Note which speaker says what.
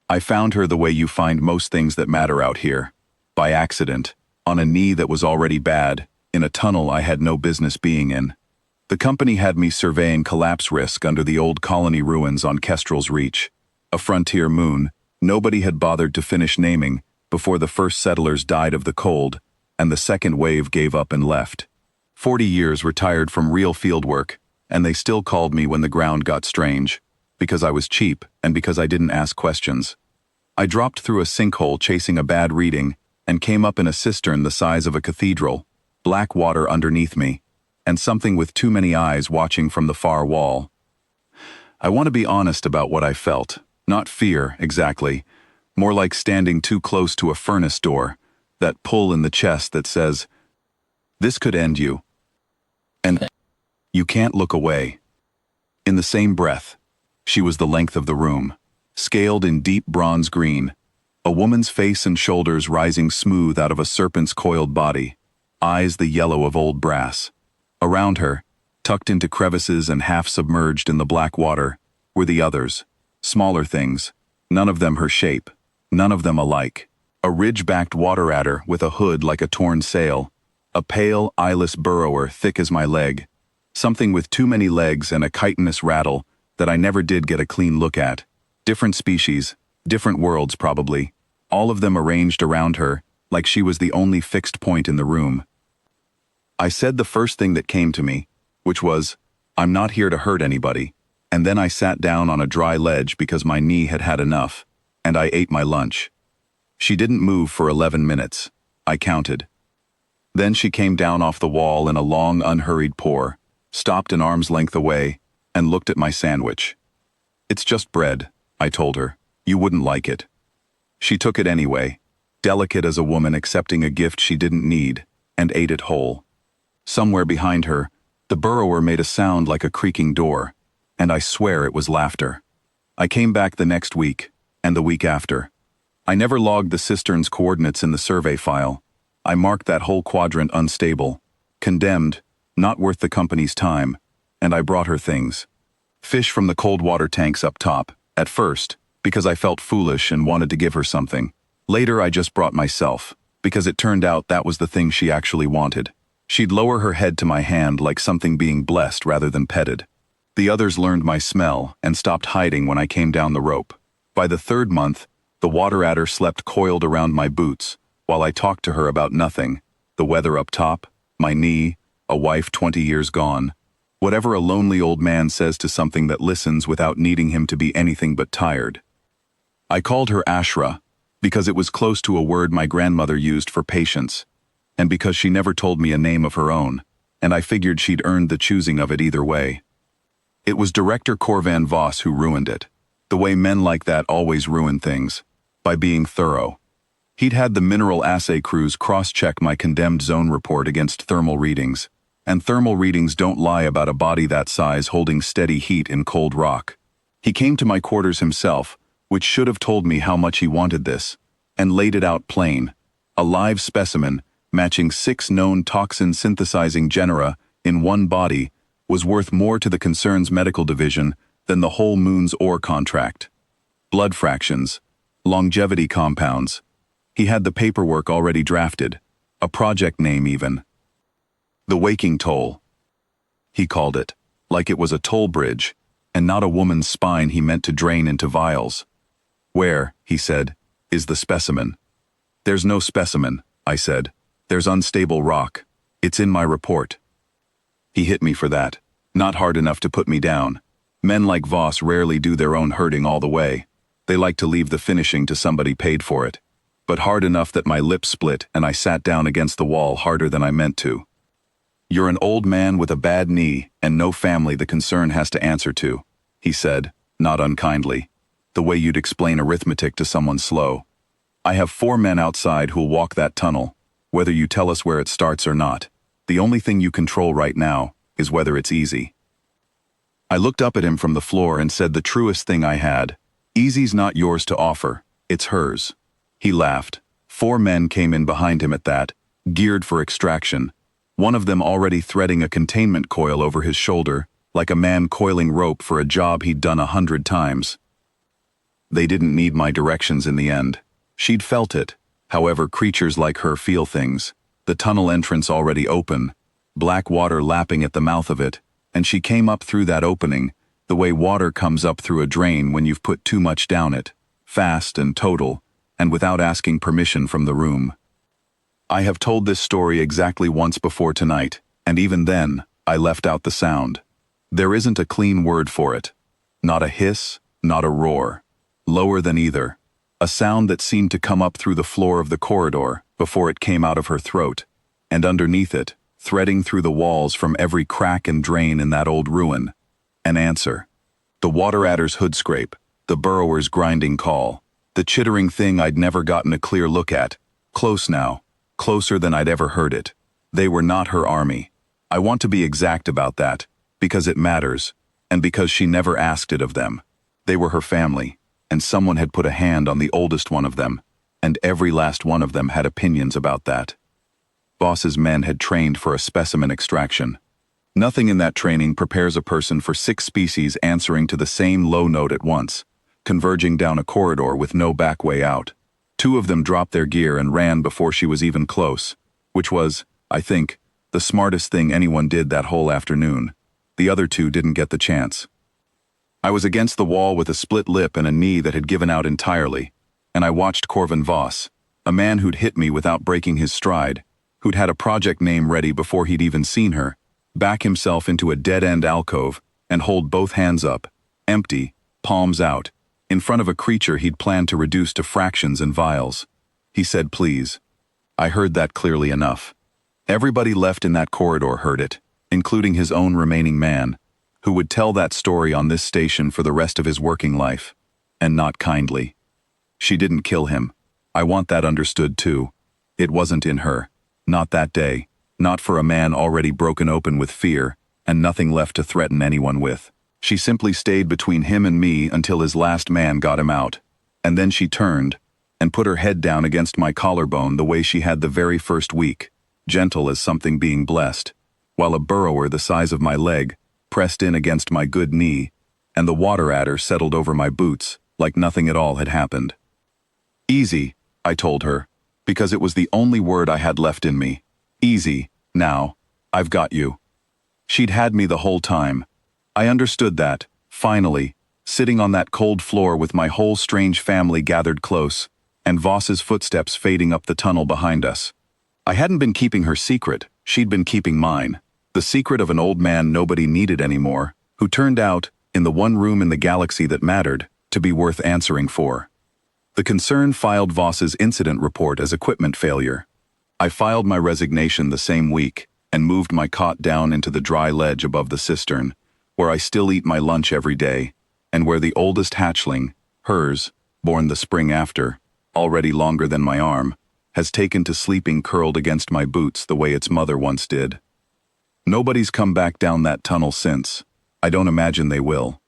Speaker 1: I found her the way you find most things that matter out here. By accident, on a knee that was already bad, in a tunnel I had no business being in. The company had me surveying collapse risk under the old colony ruins on Kestrel's Reach, a frontier moon nobody had bothered to finish naming before the first settlers died of the cold and the second wave gave up and left. 40 years retired from real field work, and they still called me when the ground got strange, because I was cheap and because I didn't ask questions. I dropped through a sinkhole chasing a bad reading and came up in a cistern the size of a cathedral, black water underneath me, and something with too many eyes watching from the far wall. I want to be honest about what I felt, not fear, exactly, more like standing too close to a furnace door, that pull in the chest that says, "This could end you." And you can't look away. In the same breath, she was the length of the room, scaled in deep bronze green, a woman's face and shoulders rising smooth out of a serpent's coiled body, eyes the yellow of old brass. Around her, tucked into crevices and half submerged in the black water, were the others, smaller things, none of them her shape, none of them alike. A ridge-backed water adder with a hood like a torn sail, a pale, eyeless burrower thick as my leg, something with too many legs and a chitinous rattle that I never did get a clean look at. Different species, different worlds probably, all of them arranged around her like she was the only fixed point in the room. I said the first thing that came to me, which was, "I'm not here to hurt anybody," and then I sat down on a dry ledge because my knee had had enough, and I ate my lunch. She didn't move for 11 minutes. I counted. Then she came down off the wall in a long, unhurried pour, stopped an arm's length away, and looked at my sandwich. "It's just bread," I told her. "You wouldn't like it." She took it anyway, delicate as a woman accepting a gift she didn't need, and ate it whole. Somewhere behind her, the burrower made a sound like a creaking door, and I swear it was laughter. I came back the next week, and the week after. I never logged the cistern's coordinates in the survey file. I marked that whole quadrant unstable, condemned, not worth the company's time, and I brought her things. Fish from the cold water tanks up top, at first, because I felt foolish and wanted to give her something. Later I just brought myself, because it turned out that was the thing she actually wanted. She'd lower her head to my hand like something being blessed rather than petted. The others learned my smell and stopped hiding when I came down the rope. By the third month, the water adder slept coiled around my boots, while I talked to her about nothing, the weather up top, my knee, a wife 20 years gone, whatever a lonely old man says to something that listens without needing him to be anything but tired. I called her Ashra, because it was close to a word my grandmother used for patience, and because she never told me a name of her own, and I figured she'd earned the choosing of it either way. It was Director Corvan Voss who ruined it, the way men like that always ruin things, by being thorough. He'd had the mineral assay crews cross-check my condemned zone report against thermal readings, and thermal readings don't lie about a body that size holding steady heat in cold rock. He came to my quarters himself, which should have told me how much he wanted this, and laid it out plain, a live specimen matching 6 known toxin-synthesizing genera in one body was worth more to the concern's medical division than the whole moon's ore contract. Blood fractions, longevity compounds. He had the paperwork already drafted, a project name even. The waking toll, he called it, like it was a toll bridge, and not a woman's spine he meant to drain into vials. "Where," he said, "is the specimen?" "There's no specimen," I said. "There's unstable rock. It's in my report." He hit me for that, not hard enough to put me down. Men like Voss rarely do their own hurting all the way. They like to leave the finishing to somebody paid for it. But hard enough that my lips split and I sat down against the wall harder than I meant to. "You're an old man with a bad knee and no family the concern has to answer to," he said, not unkindly, the way you'd explain arithmetic to someone slow. "I have 4 men outside who'll walk that tunnel, whether you tell us where it starts or not. The only thing you control right now is whether it's easy." I looked up at him from the floor and said the truest thing I had. "Easy's not yours to offer, it's hers." He laughed. 4 men came in behind him at that, geared for extraction, one of them already threading a containment coil over his shoulder, like a man coiling rope for a job he'd done 100 times. They didn't need my directions in the end. She'd felt it. However, creatures like her feel things. The tunnel entrance already open, black water lapping at the mouth of it, and she came up through that opening, the way water comes up through a drain when you've put too much down it, fast and total, and without asking permission from the room. I have told this story exactly once before tonight, and even then, I left out the sound. There isn't a clean word for it. Not a hiss, not a roar. Lower than either. A sound that seemed to come up through the floor of the corridor before it came out of her throat, and underneath it, threading through the walls from every crack and drain in that old ruin. An answer. The water adder's hood scrape, the burrower's grinding call, the chittering thing I'd never gotten a clear look at, close now, closer than I'd ever heard it. They were not her army. I want to be exact about that, because it matters, and because she never asked it of them. They were her family, and someone had put a hand on the oldest one of them, and every last one of them had opinions about that. Boss's men had trained for a specimen extraction. Nothing in that training prepares a person for 6 species answering to the same low note at once, converging down a corridor with no back way out. 2 of them dropped their gear and ran before she was even close, which was, I think, the smartest thing anyone did that whole afternoon. The other 2 didn't get the chance. I was against the wall with a split lip and a knee that had given out entirely, and I watched Corvin Voss, a man who'd hit me without breaking his stride, who'd had a project name ready before he'd even seen her, back himself into a dead-end alcove and hold both hands up, empty, palms out, in front of a creature he'd planned to reduce to fractions and vials. He said please. I heard that clearly enough. Everybody left in that corridor heard it, including his own remaining man, who would tell that story on this station for the rest of his working life, and not kindly. She didn't kill him. I want that understood too. It wasn't in her. Not that day. Not for a man already broken open with fear, and nothing left to threaten anyone with. She simply stayed between him and me until his last man got him out. And then she turned, and put her head down against my collarbone the way she had the very first week, gentle as something being blessed, while a burrower the size of my leg pressed in against my good knee, and the water adder settled over my boots like nothing at all had happened. Easy, I told her, because it was the only word I had left in me. Easy, now, I've got you. She'd had me the whole time. I understood that, finally, sitting on that cold floor with my whole strange family gathered close, and Voss's footsteps fading up the tunnel behind us. I hadn't been keeping her secret, she'd been keeping mine. The secret of an old man nobody needed anymore, who turned out, in the one room in the galaxy that mattered, to be worth answering for. The concern filed Voss's incident report as equipment failure. I filed my resignation the same week, and moved my cot down into the dry ledge above the cistern, where I still eat my lunch every day, and where the oldest hatchling, hers, born the spring after, already longer than my arm, has taken to sleeping curled against my boots the way its mother once did. Nobody's come back down that tunnel since. I don't imagine they will.